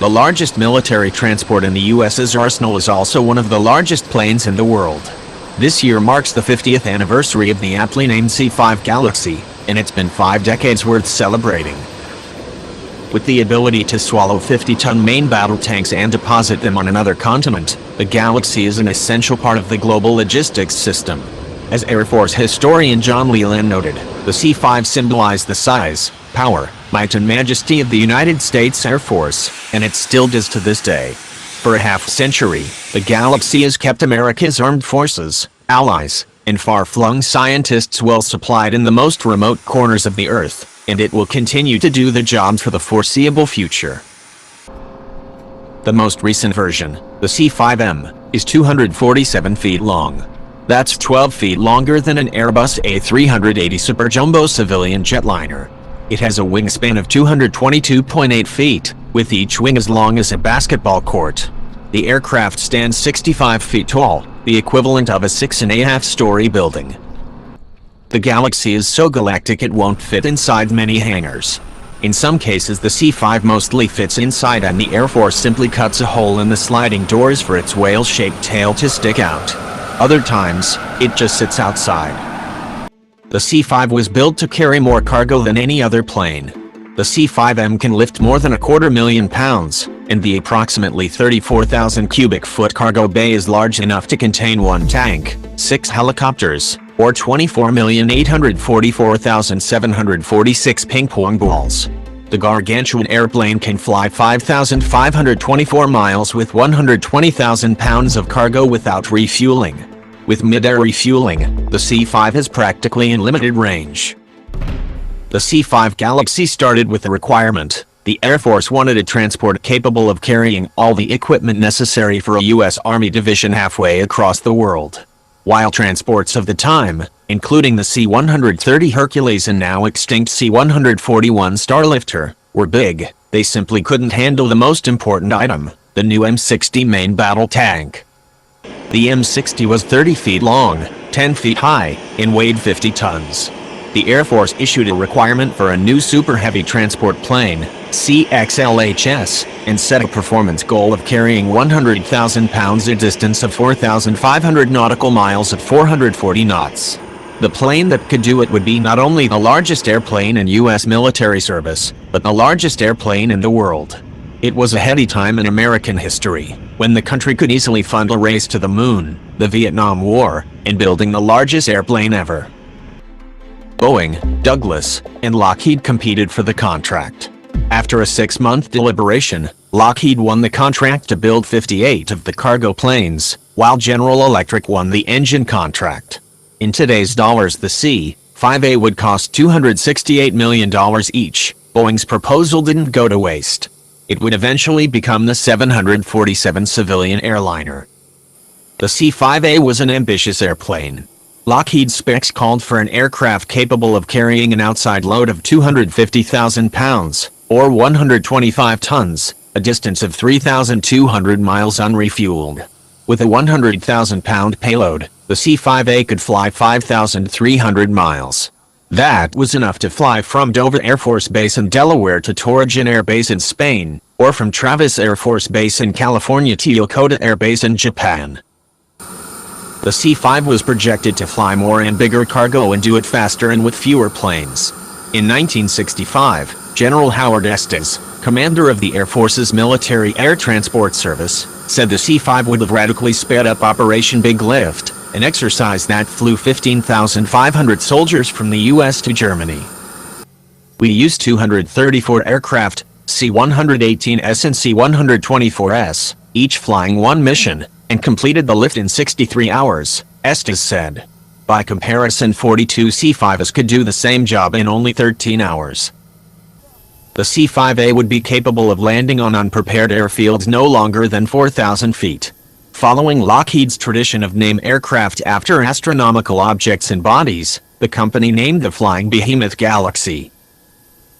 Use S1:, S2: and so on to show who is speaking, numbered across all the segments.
S1: The largest military transport in the US's arsenal is also one of the largest planes in the world. This year marks the 50th anniversary of the aptly named C-5 Galaxy, and it's been 5 decades worth celebrating. With the ability to swallow 50-ton main battle tanks and deposit them on another continent, the Galaxy is an essential part of the global logistics system. As Air Force historian John Leland noted, the C-5 symbolized the size, power, might and majesty of the United States Air Force, and it still does to this day. For a half-century, the Galaxy has kept America's armed forces, allies, and far-flung scientists well supplied in the most remote corners of the Earth, and it will continue to do the job for the foreseeable future. The most recent version, the C-5M, is 247 feet long. That's 12 feet longer than an Airbus A380 Super Jumbo civilian jetliner. It has a wingspan of 222.8 feet, with each wing as long as a basketball court. The aircraft stands 65 feet tall, the equivalent of a 6.5-story building. The Galaxy is so galactic it won't fit inside many hangars. In some cases the C-5 mostly fits inside and the Air Force simply cuts a hole in the sliding doors for its whale-shaped tail to stick out. Other times, it just sits outside. The C-5 was built to carry more cargo than any other plane. The C-5M can lift more than 250,000 pounds, and the approximately 34,000 cubic foot cargo bay is large enough to contain 1 tank, 6 helicopters, or 24,844,746 ping-pong balls. The gargantuan airplane can fly 5,524 miles with 120,000 pounds of cargo without refueling. With mid-air refueling, the C-5 has practically unlimited range. The C-5 Galaxy started with a requirement. The Air Force wanted a transport capable of carrying all the equipment necessary for a U.S. Army division halfway across the world. While transports of the time, including the C-130 Hercules and now extinct C-141 Starlifter, were big, they simply couldn't handle the most important item, the new M60 main battle tank. The M60 was 30 feet long, 10 feet high, and weighed 50 tons. The Air Force issued a requirement for a new super heavy transport plane, CXLHS, and set a performance goal of carrying 100,000 pounds a distance of 4,500 nautical miles at 440 knots. The plane that could do it would be not only the largest airplane in U.S. military service, but the largest airplane in the world. It was a heady time in American history, when the country could easily fund a race to the moon, the Vietnam War, and building the largest airplane ever. Boeing, Douglas, and Lockheed competed for the contract. After a 6-month deliberation, Lockheed won the contract to build 58 of the cargo planes, while General Electric won the engine contract. In today's dollars, the C-5A would cost $268 million each. Boeing's proposal didn't go to waste. It would eventually become the 747 civilian airliner. The C-5A was an ambitious airplane. Lockheed's specs called for an aircraft capable of carrying an outside load of 250,000 pounds, or 125 tons, a distance of 3,200 miles unrefueled. With a 100,000-pound payload, the C-5A could fly 5,300 miles. That was enough to fly from Dover Air Force Base in Delaware to Torrejon Air Base in Spain, or from Travis Air Force Base in California to Yokota Air Base in Japan. The C-5 was projected to fly more and bigger cargo and do it faster and with fewer planes. In 1965, General Howard Estes, commander of the Air Force's Military Air Transport Service, said the C-5 would have radically sped up Operation Big Lift, an exercise that flew 15,500 soldiers from the U.S. to Germany. We used 234 aircraft, C-118S and C-124S, each flying one mission, and completed the lift in 63 hours, Estes said. By comparison, 42 C-5s could do the same job in only 13 hours. The C-5A would be capable of landing on unprepared airfields no longer than 4,000 feet. Following Lockheed's tradition of naming aircraft after astronomical objects and bodies, the company named the flying behemoth Galaxy.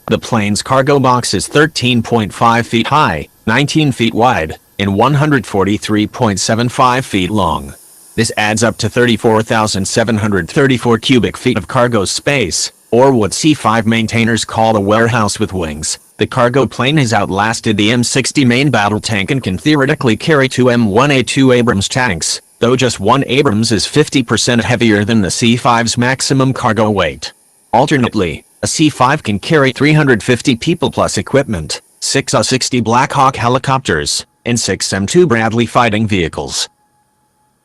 S1: The plane's cargo box is 13.5 feet high, 19 feet wide, and 143.75 feet long. This adds up to 34,734 cubic feet of cargo space, or what C-5 maintainers call a warehouse with wings. The cargo plane has outlasted the M60 main battle tank and can theoretically carry two M1A2 Abrams tanks, though just one Abrams is 50% heavier than the C-5's maximum cargo weight. Alternately, a C-5 can carry 350 people plus equipment, 6 A-60 Black Hawk helicopters, and 6 M2 Bradley fighting vehicles.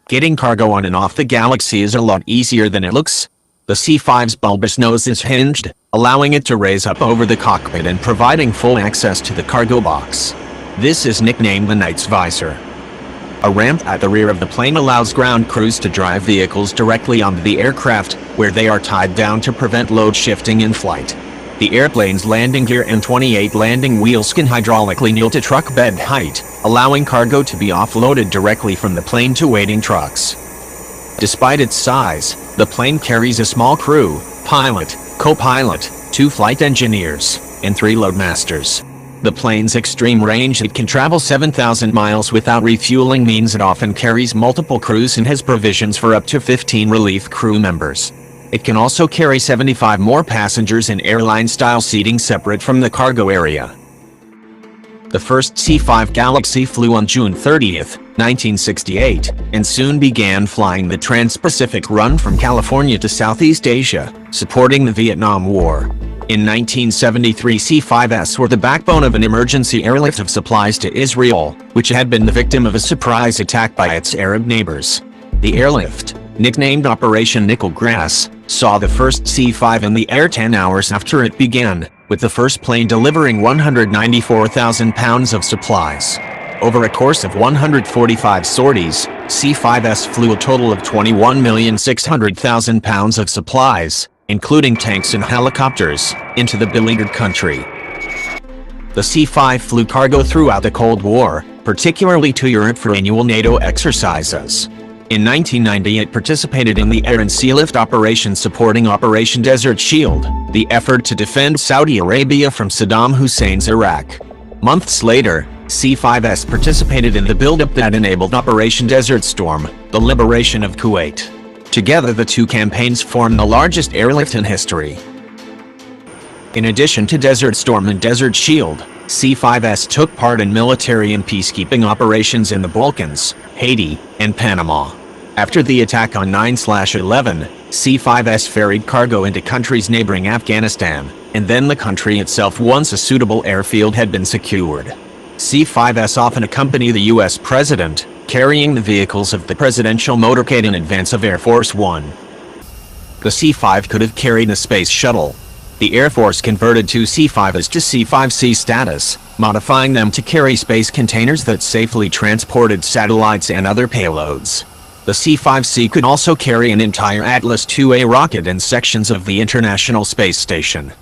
S1: Getting cargo on and off the Galaxy is a lot easier than it looks. The C-5's bulbous nose is hinged, allowing it to raise up over the cockpit and providing full access to the cargo box. This is nicknamed the Knight's Visor. A ramp at the rear of the plane allows ground crews to drive vehicles directly onto the aircraft, where they are tied down to prevent load shifting in flight. The airplane's landing gear and 28 landing wheels can hydraulically kneel to truck bed height, allowing cargo to be offloaded directly from the plane to waiting trucks. Despite its size, the plane carries a small crew, pilot, co-pilot, 2 flight engineers, and 3 loadmasters. The plane's extreme range, it can travel 7,000 miles without refueling, means it often carries multiple crews and has provisions for up to 15 relief crew members. It can also carry 75 more passengers in airline-style seating separate from the cargo area. The first C-5 Galaxy flew on June 30, 1968, and soon began flying the Trans-Pacific run from California to Southeast Asia, supporting the Vietnam War. In 1973, C-5s were the backbone of an emergency airlift of supplies to Israel, which had been the victim of a surprise attack by its Arab neighbors. The airlift, nicknamed Operation Nickel Grass, saw the first C-5 in the air 10 hours after it began, with the first plane delivering 194,000 pounds of supplies. Over a course of 145 sorties, C-5s flew a total of 21,600,000 pounds of supplies, including tanks and helicopters, into the beleaguered country. The C-5 flew cargo throughout the Cold War, particularly to Europe for annual NATO exercises. In 1990, it participated in the air and sea lift operation supporting Operation Desert Shield, the effort to defend Saudi Arabia from Saddam Hussein's Iraq. Months later, C-5s participated in the buildup that enabled Operation Desert Storm, the liberation of Kuwait. Together, the two campaigns formed the largest airlift in history. In addition to Desert Storm and Desert Shield, C-5s took part in military and peacekeeping operations in the Balkans, Haiti, and Panama. After the attack on 9/11, C-5s ferried cargo into countries neighboring Afghanistan, and then the country itself once a suitable airfield had been secured. C-5s often accompany the U.S. President, carrying the vehicles of the presidential motorcade in advance of Air Force One. The C-5 could have carried a space shuttle. The Air Force converted two C-5s to C-5C status, modifying them to carry space containers that safely transported satellites and other payloads. The C-5C could also carry an entire Atlas IIA rocket and sections of the International Space Station.